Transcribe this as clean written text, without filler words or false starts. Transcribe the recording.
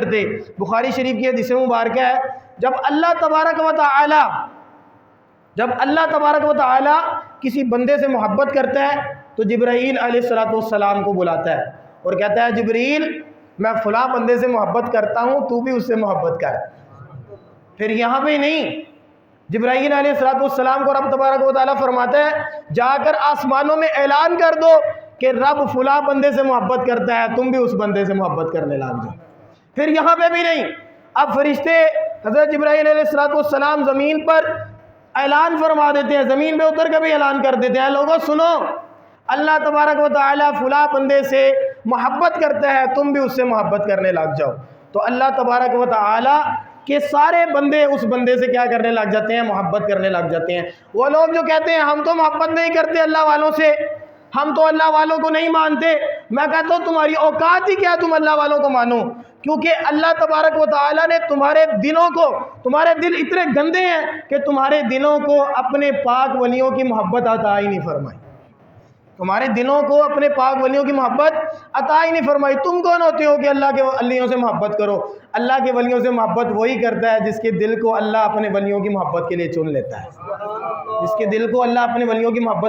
करते। बुखारी शरीफ की हदीस मुबारक है, जब अल्लाह तबारक व तआला किसी बंदे से मोहब्बत करता है तो जिब्राईल अलैहिस्सलाम को बुलाता है और कहता है, जिब्रील मैं फ़लाँ बंदे से मोहब्बत करता हूँ, तू भी उससे मोहब्बत कर। फिर यहाँ पे नहीं, जिब्राईल अलैहिस्सलाम को रब तबारक व तआला फरमाता है, जाकर आसमानों में ऐलान कर दो कि रब फ़लाँ बंदे से मोहब्बत करता है, तुम भी उस बंदे से मोहब्बत करने लग जाओ। फिर यहाँ पे भी नहीं, अब फरिश्ते हज़रत जिब्राईल अलैहिस्सलाम ज़मीन पर ऐलान फरमा देते हैं, ज़मीन पे उतर के भी ऐलान कर देते हैं, लोगों सुनो, अल्लाह तबारक व तआला फ़लाँ बंदे से मोहब्बत करता है, तुम भी उससे मोहब्बत करने लग जाओ। तो अल्लाह तबारक व तआला के सारे बंदे उस बंदे से क्या करने लग जाते हैं, मोहब्बत करने लग जाते हैं। वो लोग जो कहते हैं हम तो मोहब्बत नहीं करते अल्लाह वालों से, हम तो अल्लाह वालों को नहीं मानते, मैं कहता हूँ तुम्हारी औकात ही क्या, तुम अल्लाह वालों को मानो। क्योंकि अल्लाह तबारक व तआला ने तुम्हारे दिलों को, तुम्हारे दिल इतने गंदे हैं कि तुम्हारे दिलों को अपने पाक वलियों की मोहब्बत अता ही नहीं फरमाई, तुम्हारे दिलों को अपने पाक वलियों की मोहब्बत अता ही नहीं फरमाई। तुम कौन होते हो कि अल्लाह के वलियों से मोहब्बत करो? अल्लाह के वलियों से मोहब्बत वही करता है जिसके दिल को अल्लाह अपने वलियों की मोहब्बत के लिए चुन लेता है, जिसके दिल को अल्लाह अपने वलियों की मोहब्बत